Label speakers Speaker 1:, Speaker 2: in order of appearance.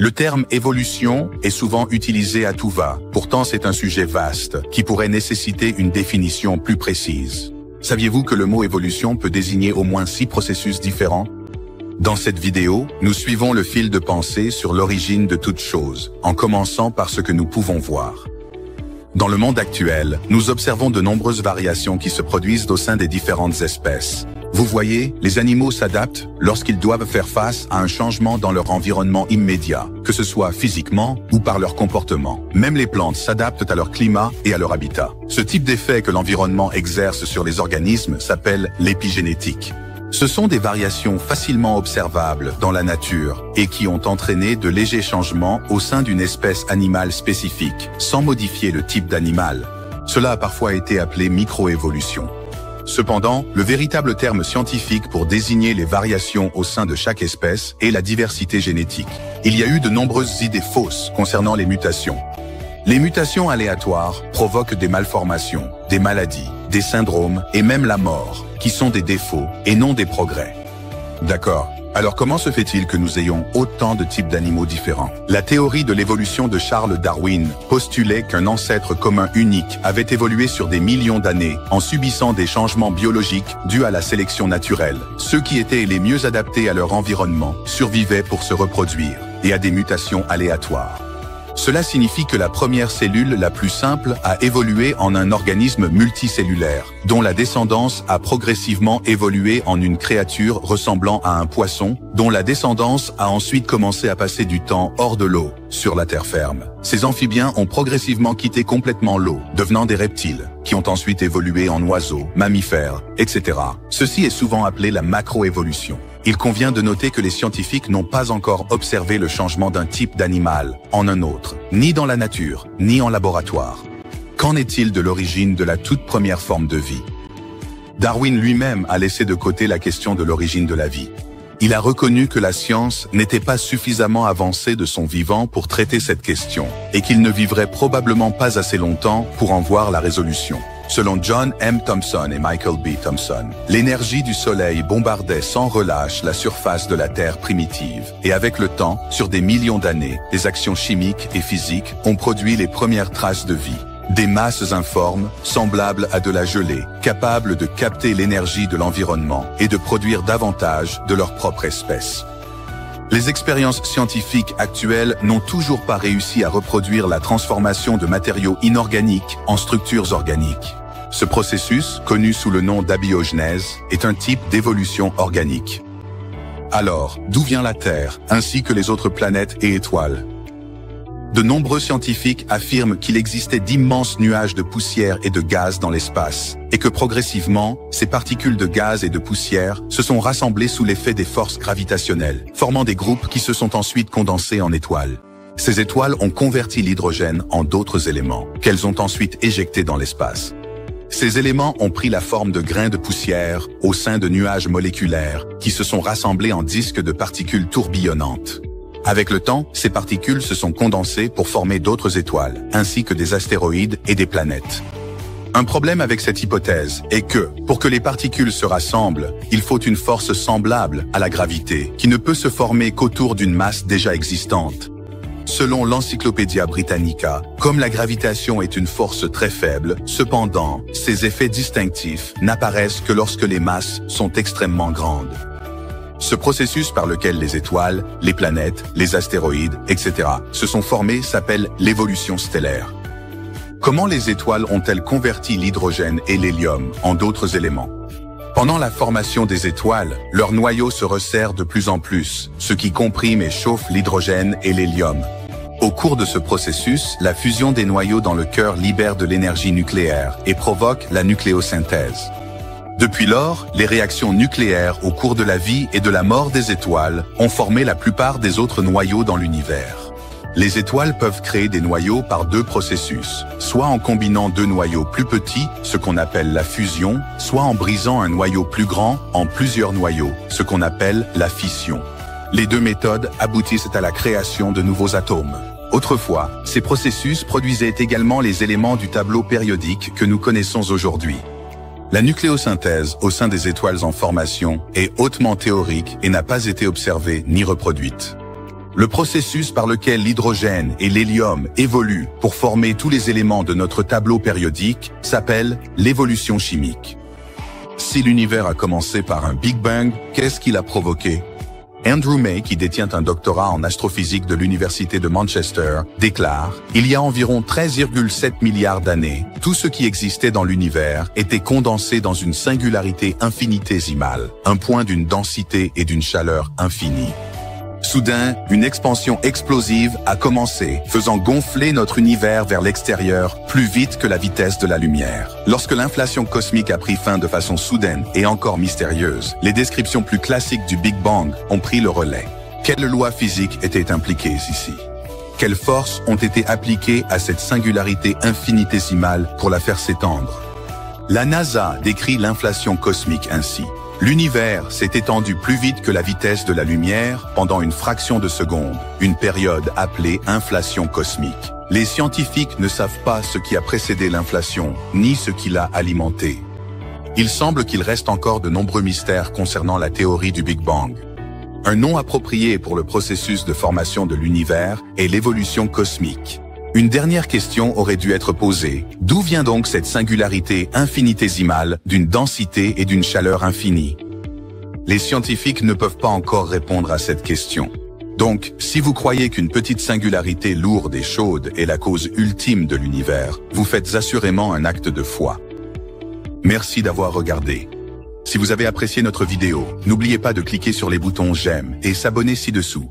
Speaker 1: Le terme évolution est souvent utilisé à tout va. Pourtant, c'est un sujet vaste qui pourrait nécessiter une définition plus précise. Saviez-vous que le mot évolution peut désigner au moins 6 processus différents? Dans cette vidéo, nous suivons le fil de pensée sur l'origine de toute chose, en commençant par ce que nous pouvons voir. Dans le monde actuel, nous observons de nombreuses variations qui se produisent au sein des différentes espèces. Vous voyez, les animaux s'adaptent lorsqu'ils doivent faire face à un changement dans leur environnement immédiat, que ce soit physiquement ou par leur comportement. Même les plantes s'adaptent à leur climat et à leur habitat. Ce type d'effet que l'environnement exerce sur les organismes s'appelle l'épigénétique. Ce sont des variations facilement observables dans la nature et qui ont entraîné de légers changements au sein d'une espèce animale spécifique, sans modifier le type d'animal. Cela a parfois été appelé microévolution. Cependant, le véritable terme scientifique pour désigner les variations au sein de chaque espèce est la diversité génétique. Il y a eu de nombreuses idées fausses concernant les mutations. Les mutations aléatoires provoquent des malformations, des maladies, des syndromes et même la mort, qui sont des défauts et non des progrès. D'accord. Alors comment se fait-il que nous ayons autant de types d'animaux différents? La théorie de l'évolution de Charles Darwin postulait qu'un ancêtre commun unique avait évolué sur des millions d'années en subissant des changements biologiques dus à la sélection naturelle. Ceux qui étaient les mieux adaptés à leur environnement survivaient pour se reproduire et à des mutations aléatoires. Cela signifie que la première cellule la plus simple a évolué en un organisme multicellulaire, dont la descendance a progressivement évolué en une créature ressemblant à un poisson, dont la descendance a ensuite commencé à passer du temps hors de l'eau, sur la terre ferme. Ces amphibiens ont progressivement quitté complètement l'eau, devenant des reptiles, qui ont ensuite évolué en oiseaux, mammifères, etc. Ceci est souvent appelé la macroévolution. Il convient de noter que les scientifiques n'ont pas encore observé le changement d'un type d'animal en un autre, ni dans la nature, ni en laboratoire. Qu'en est-il de l'origine de la toute première forme de vie? Darwin lui-même a laissé de côté la question de l'origine de la vie. Il a reconnu que la science n'était pas suffisamment avancée de son vivant pour traiter cette question, et qu'il ne vivrait probablement pas assez longtemps pour en voir la résolution. Selon John M. Thomson et Michael B. Thomson, l'énergie du Soleil bombardait sans relâche la surface de la Terre primitive. Et avec le temps, sur des millions d'années, les actions chimiques et physiques ont produit les premières traces de vie. Des masses informes, semblables à de la gelée, capables de capter l'énergie de l'environnement et de produire davantage de leur propre espèce. Les expériences scientifiques actuelles n'ont toujours pas réussi à reproduire la transformation de matériaux inorganiques en structures organiques. Ce processus, connu sous le nom d'abiogenèse, est un type d'évolution organique. Alors, d'où vient la Terre, ainsi que les autres planètes et étoiles? De nombreux scientifiques affirment qu'il existait d'immenses nuages de poussière et de gaz dans l'espace, et que progressivement, ces particules de gaz et de poussière se sont rassemblées sous l'effet des forces gravitationnelles, formant des groupes qui se sont ensuite condensés en étoiles. Ces étoiles ont converti l'hydrogène en d'autres éléments, qu'elles ont ensuite éjectés dans l'espace. Ces éléments ont pris la forme de grains de poussière au sein de nuages moléculaires qui se sont rassemblés en disques de particules tourbillonnantes. Avec le temps, ces particules se sont condensées pour former d'autres étoiles, ainsi que des astéroïdes et des planètes. Un problème avec cette hypothèse est que, pour que les particules se rassemblent, il faut une force semblable à la gravité, qui ne peut se former qu'autour d'une masse déjà existante. Selon l'Encyclopædia Britannica, comme la gravitation est une force très faible, cependant, ces effets distinctifs n'apparaissent que lorsque les masses sont extrêmement grandes. Ce processus par lequel les étoiles, les planètes, les astéroïdes, etc. se sont formés s'appelle l'évolution stellaire. Comment les étoiles ont-elles converti l'hydrogène et l'hélium en d'autres éléments? Pendant la formation des étoiles, leur noyau se resserre de plus en plus, ce qui comprime et chauffe l'hydrogène et l'hélium. Au cours de ce processus, la fusion des noyaux dans le cœur libère de l'énergie nucléaire et provoque la nucléosynthèse. Depuis lors, les réactions nucléaires au cours de la vie et de la mort des étoiles ont formé la plupart des autres noyaux dans l'univers. Les étoiles peuvent créer des noyaux par deux processus, soit en combinant deux noyaux plus petits, ce qu'on appelle la fusion, soit en brisant un noyau plus grand en plusieurs noyaux, ce qu'on appelle la fission. Les deux méthodes aboutissent à la création de nouveaux atomes. Autrefois, ces processus produisaient également les éléments du tableau périodique que nous connaissons aujourd'hui. La nucléosynthèse au sein des étoiles en formation est hautement théorique et n'a pas été observée ni reproduite. Le processus par lequel l'hydrogène et l'hélium évoluent pour former tous les éléments de notre tableau périodique s'appelle l'évolution chimique. Si l'univers a commencé par un Big Bang, qu'est-ce qui l'a provoqué? Andrew May, qui détient un doctorat en astrophysique de l'Université de Manchester, déclare « Il y a environ 13,7 milliards d'années, tout ce qui existait dans l'univers était condensé dans une singularité infinitésimale, un point d'une densité et d'une chaleur infinies. Soudain, une expansion explosive a commencé, faisant gonfler notre univers vers l'extérieur plus vite que la vitesse de la lumière. Lorsque l'inflation cosmique a pris fin de façon soudaine et encore mystérieuse, les descriptions plus classiques du Big Bang ont pris le relais. Quelles lois physiques étaient impliquées ici? Quelles forces ont été appliquées à cette singularité infinitésimale pour la faire s'étendre? La NASA décrit l'inflation cosmique ainsi. L'univers s'est étendu plus vite que la vitesse de la lumière pendant une fraction de seconde, une période appelée inflation cosmique. Les scientifiques ne savent pas ce qui a précédé l'inflation, ni ce qui l'a alimentée. Il semble qu'il reste encore de nombreux mystères concernant la théorie du Big Bang. Un nom approprié pour le processus de formation de l'univers est l'évolution cosmique. Une dernière question aurait dû être posée. D'où vient donc cette singularité infinitésimale d'une densité et d'une chaleur infinie? Les scientifiques ne peuvent pas encore répondre à cette question. Donc, si vous croyez qu'une petite singularité lourde et chaude est la cause ultime de l'univers, vous faites assurément un acte de foi. Merci d'avoir regardé. Si vous avez apprécié notre vidéo, n'oubliez pas de cliquer sur les boutons j'aime et s'abonner ci-dessous.